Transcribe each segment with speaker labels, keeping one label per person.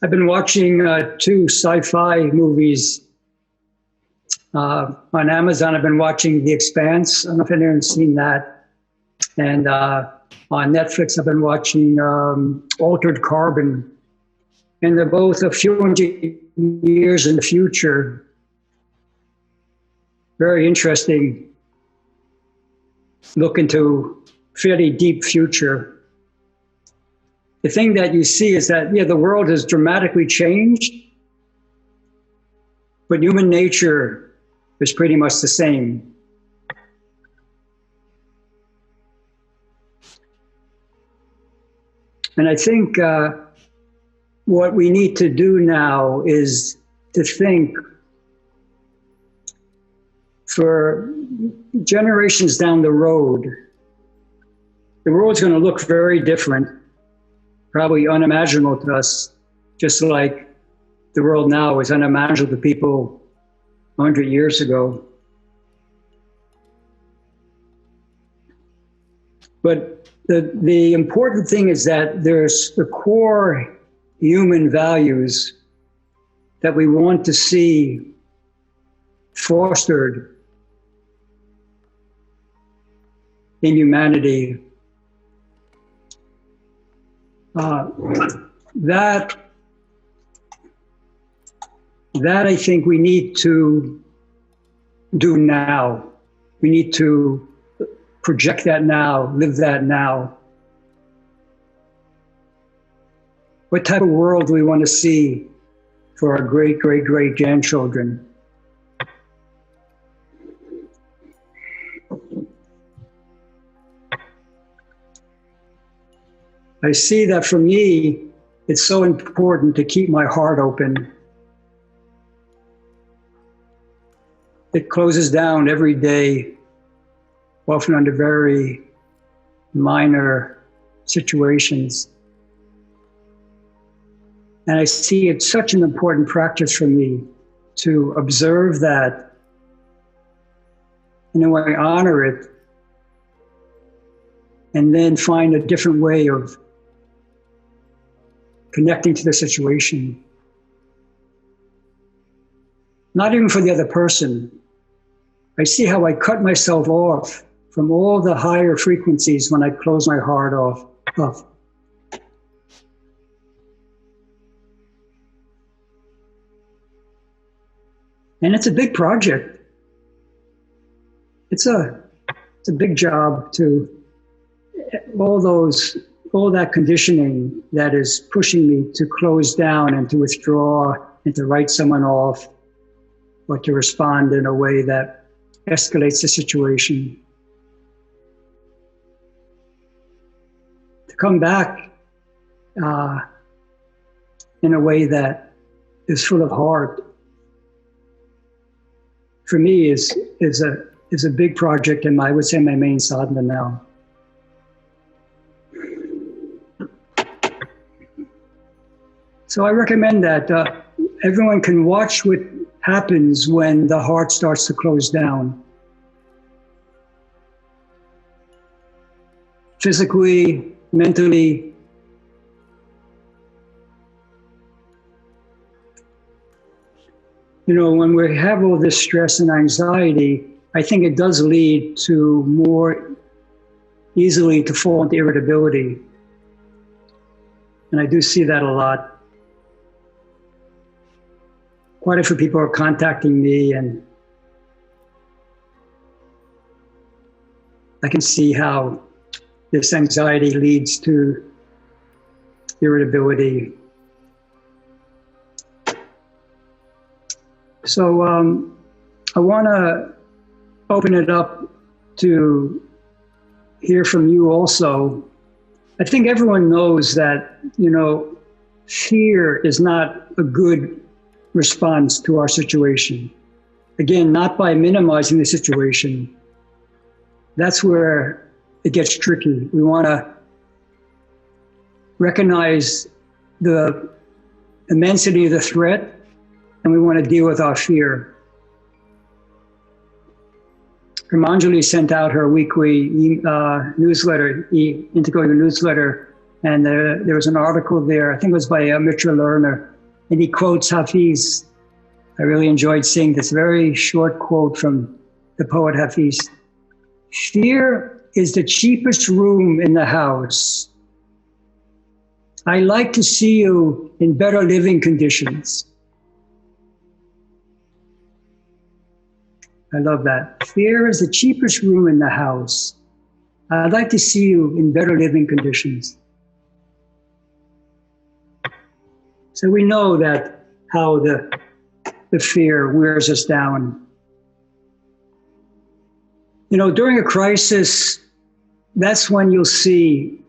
Speaker 1: I've been watching two sci-fi movies on Amazon. I've been watching The Expanse. I don't know if anyone's seen that. And on Netflix, I've been watching Altered Carbon. And they're both a few hundred years in the future. Very interesting look into fairly deep future. The thing that you see is that, the world has dramatically changed, but human nature is pretty much the same. And I think what we need to do now is to think for generations down the road. The world's going to look very different, probably unimaginable to us, just like the world now is unimaginable to people 100 years ago. But the important thing is that there's the core human values that we want to see fostered in humanity. That I think we need to do now. We need to project that now, live that now. What type of world do we want to see for our great, great, great grandchildren? I see that for me, it's so important to keep my heart open. It closes down every day, often under very minor situations. And I see it's such an important practice for me to observe that, in a way, honor it, and then find a different way of connecting to the situation. Not even for the other person. I see how I cut myself off from all the higher frequencies when I close my heart off. And it's a big project. It's a big job to all that conditioning that is pushing me to close down and to withdraw and to write someone off or to respond in a way that escalates the situation. To come back in a way that is full of heart, for me is a big project, and I would say my main sadhana now. So I recommend that everyone can watch what happens when the heart starts to close down. Physically, mentally. When we have all this stress and anxiety, I think it does lead to more easily to fall into irritability. And I do see that a lot. Quite a few people are contacting me, and I can see how this anxiety leads to irritability. So I want to open it up to hear from you also. I think everyone knows that, fear is not a good response to our situation. Again, not by minimizing the situation. That's where it gets tricky. We want to recognize the immensity of the threat, and we want to deal with our fear. Ramanjali sent out her weekly newsletter, Integrated newsletter, And there was an article there, I think it was by Mitra Lerner, and he quotes Hafiz. I really enjoyed seeing this very short quote from the poet Hafiz. Fear is the cheapest room in the house. I like to see you in better living conditions. I love that. Fear is the cheapest room in the house. I'd like to see you in better living conditions. So we know that how the fear wears us down. You know, during a crisis, that's when you'll see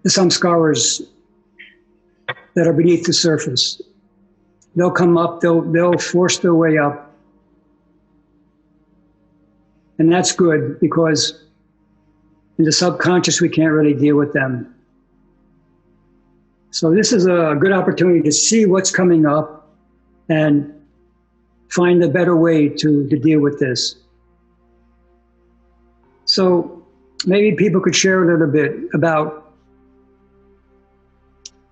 Speaker 1: the samskaras that are beneath the surface. They'll come up, they'll force their way up. And that's good, because in the subconscious, we can't really deal with them. So this is a good opportunity to see what's coming up and find a better way to deal with this. So maybe people could share a little bit about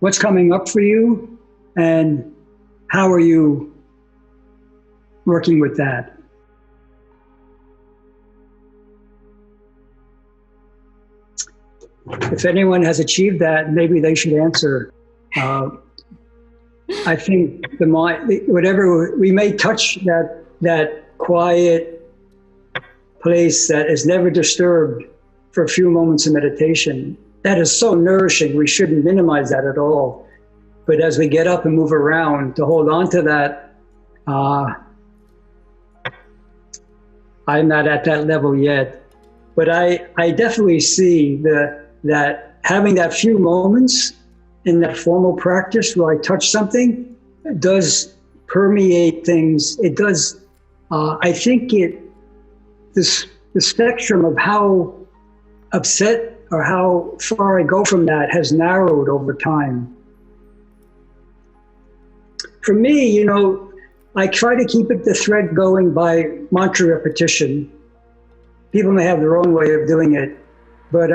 Speaker 1: what's coming up for you and how are you working with that. If anyone has achieved that, maybe they should answer. I think the mind, whatever, we may touch that quiet place that is never disturbed for a few moments of meditation. That is so nourishing. We shouldn't minimize that at all. But as we get up and move around, to hold on to that, I'm not at that level yet. But I definitely see that having that few moments in that formal practice where I touch something does permeate things. It does, I think the spectrum of how upset or how far I go from that has narrowed over time. For me, you know, I try to keep the thread going by mantra repetition. People may have their own way of doing it, but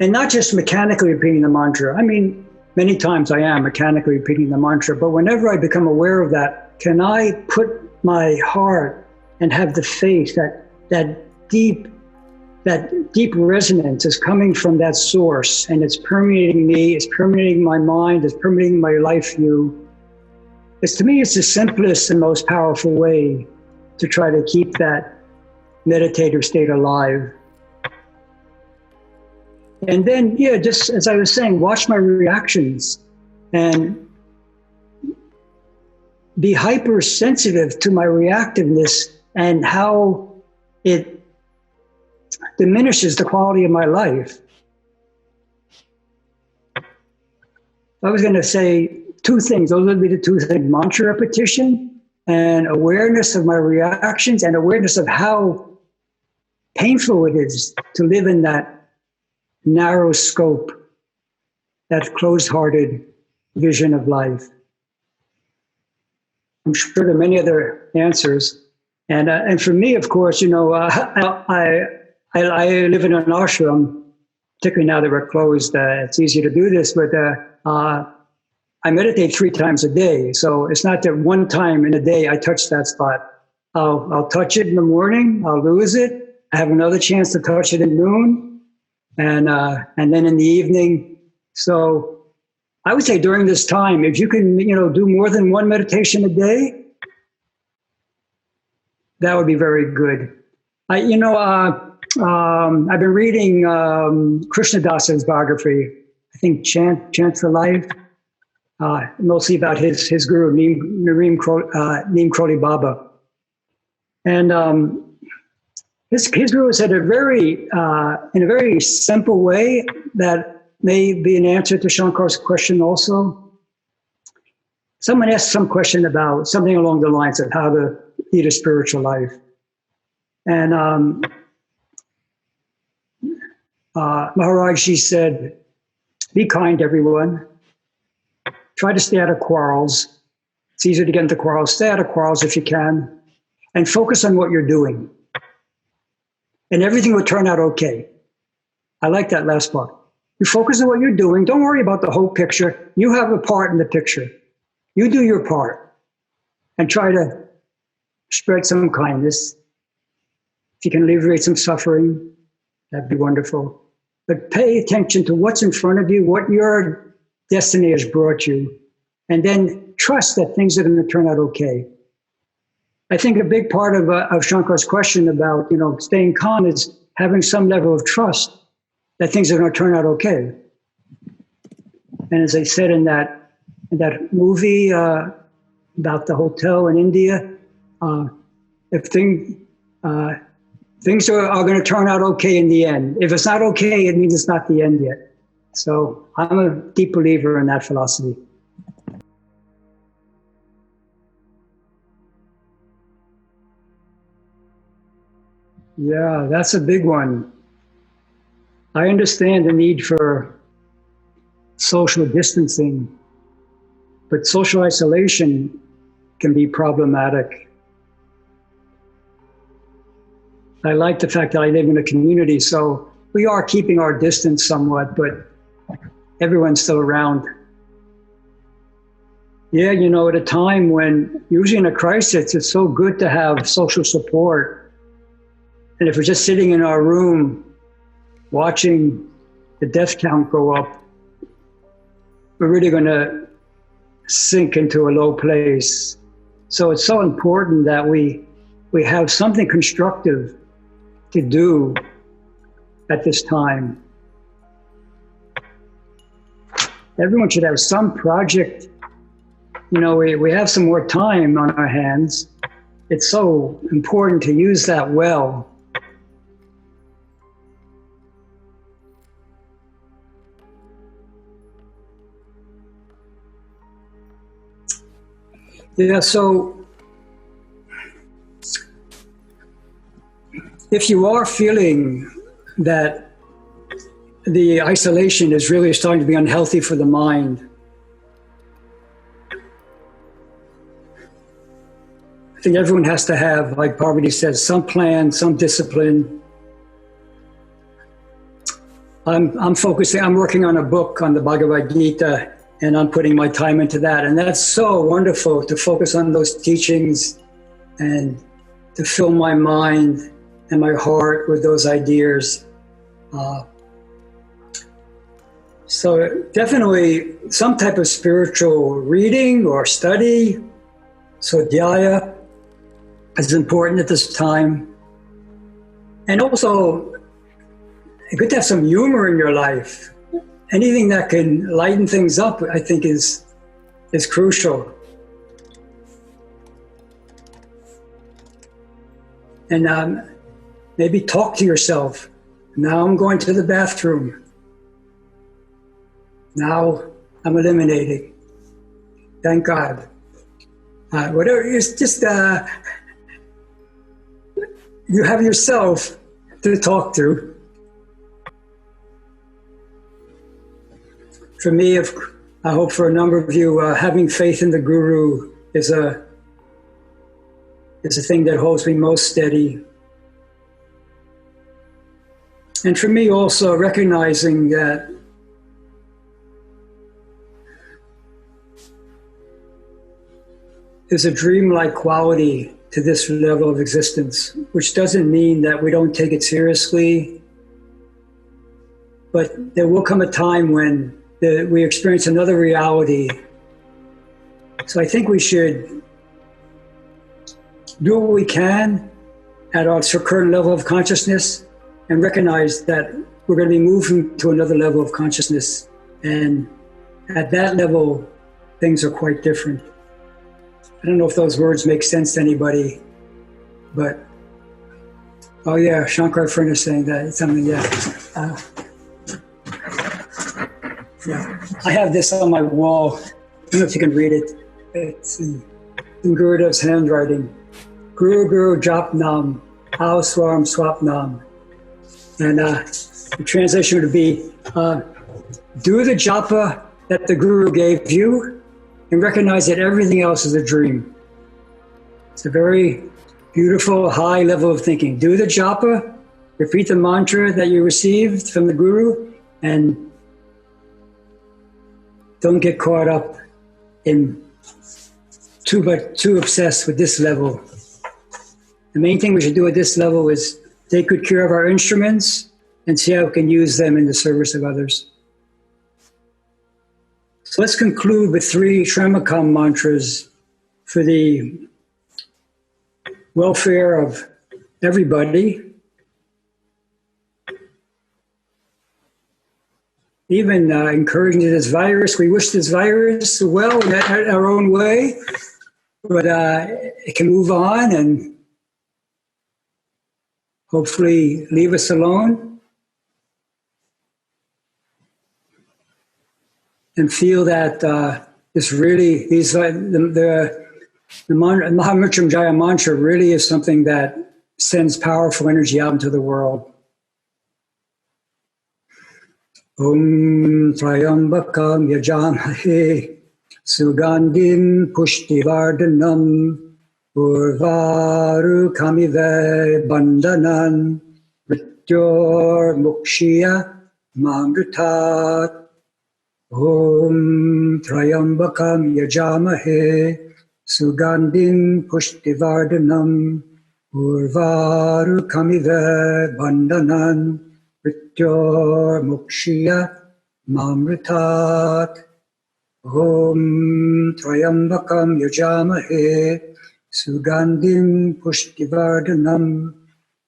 Speaker 1: and not just mechanically repeating the mantra. I mean, many times I am mechanically repeating the mantra, but whenever I become aware of that, can I put my heart and have the faith that deep resonance is coming from that source, and it's permeating me, it's permeating my mind, it's permeating my life view. To me, it's the simplest and most powerful way to try to keep that meditative state alive. And then, just as I was saying, watch my reactions and be hypersensitive to my reactiveness and how it diminishes the quality of my life. I was going to say two things. Those would be the two things: mantra repetition and awareness of my reactions, and awareness of how painful it is to live in that narrow scope, that closed-hearted vision of life. I'm sure there are many other answers. And for me, of course, you know, I live in an ashram, particularly now that we're closed. It's easy to do this, but I meditate 3 times a day. So it's not that one time in a day I touch that spot. I'll touch it in the morning, I'll lose it, I have another chance to touch it at noon, and then in the evening. So I would say during this time, if you can, you know, do more than one meditation a day, that would be very good. I've been reading Krishna Dasa's biography, I think Chant for Life, mostly about his guru, Neem Kroli Baba. And his guru said in a very simple way that may be an answer to Shankar's question also. Someone asked some question about something along the lines of how to lead a spiritual life. And Maharaj Ji said, be kind to everyone. Try to stay out of quarrels. It's easier to get into quarrels. Stay out of quarrels if you can. And focus on what you're doing. And everything will turn out okay. I like that last part. You focus on what you're doing. Don't worry about the whole picture. You have a part in the picture. You do your part and try to spread some kindness. If you can alleviate some suffering, that'd be wonderful. But pay attention to what's in front of you, what your destiny has brought you, and then trust that things are going to turn out okay. I think a big part of Shankar's question about, staying calm is having some level of trust that things are going to turn out okay. And as I said in that movie about the hotel in India, if things are going to turn out okay in the end. If it's not okay, it means it's not the end yet. So I'm a deep believer in that philosophy. Yeah, that's a big one. I understand the need for social distancing, but social isolation can be problematic. I like the fact that I live in a community, so we are keeping our distance somewhat, but everyone's still around. Yeah, at a time when, usually in a crisis, it's so good to have social support. And if we're just sitting in our room watching the death count go up, we're really going to sink into a low place. So it's so important that we have something constructive to do at this time. Everyone should have some project. We have some more time on our hands. It's so important to use that well. Yeah, so if you are feeling that the isolation is really starting to be unhealthy for the mind, I think everyone has to have, like Parvati says, some plan, some discipline. I'm working on a book on the Bhagavad Gita, and I'm putting my time into that. And that's so wonderful to focus on those teachings and to fill my mind and my heart with those ideas. So definitely some type of spiritual reading or study, swadhyaya, is important at this time. And also, it's good to have some humor in your life. Anything that can lighten things up, I think, is crucial. And maybe talk to yourself. Now I'm going to the bathroom. Now I'm eliminating. Thank God. Whatever, it's just, you have yourself to talk to. For me, I hope for a number of you, having faith in the Guru is a thing that holds me most steady. And for me also, recognizing that there's a dreamlike quality to this level of existence, which doesn't mean that we don't take it seriously, but there will come a time when we experience another reality. So I think we should do what we can at our current level of consciousness and recognize that we're going to be moving to another level of consciousness. And at that level, things are quite different. I don't know if those words make sense to anybody, but, oh yeah, Shankar Friend is saying that, it's something, yeah. Yeah, I have this on my wall. I don't know if you can read it. It's in Gurudev's handwriting. Guru Guru Jap Nam, Ao Swaram Swap Nam. And the translation would be, do the japa that the Guru gave you and recognize that everything else is a dream. It's a very beautiful, high level of thinking. Do the japa repeat the mantra that you received from the Guru, and don't get caught up in too obsessed with this level. The main thing we should do at this level is take good care of our instruments and see how we can use them in the service of others. So let's conclude with 3 Shramakam mantras for the welfare of everybody, even encouraging this virus. We wish this virus well in our own way, but it can move on and hopefully leave us alone, and feel that this really, the Mahamrityunjaya mantra really is something that sends powerful energy out into the world. Om Trayambakam Yajamahe Sugandhim Pushtivardhanam Urvaru Kamive Bandhanan Mrityor Mukshya Mamritat. Om Trayambakam Yajamahe Sugandhim Pushtivardhanam Urvaru Kamive Bandhanan Mrityor Mukshya Mamritat. Om Trayambakam Yajamahe Sugandhim Pushtivardhanam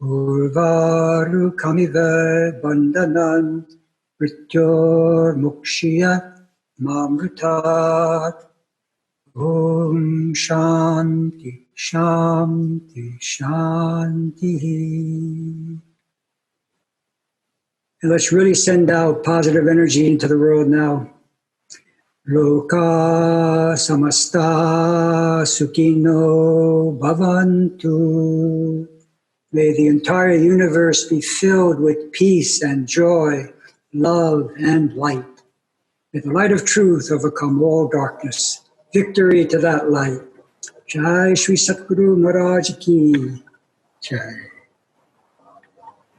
Speaker 1: Urvaru Kamive Bandhanan Mrityor Mukshya Mamritat. Om Shanti Shanti Shanti. And let's really send out positive energy into the world now. Loka samasta sukhino bhavantu. May the entire universe be filled with peace and joy, love and light. May the light of truth overcome all darkness. Victory to that light. Jai Shri Satguru Maharaj Ki Jai.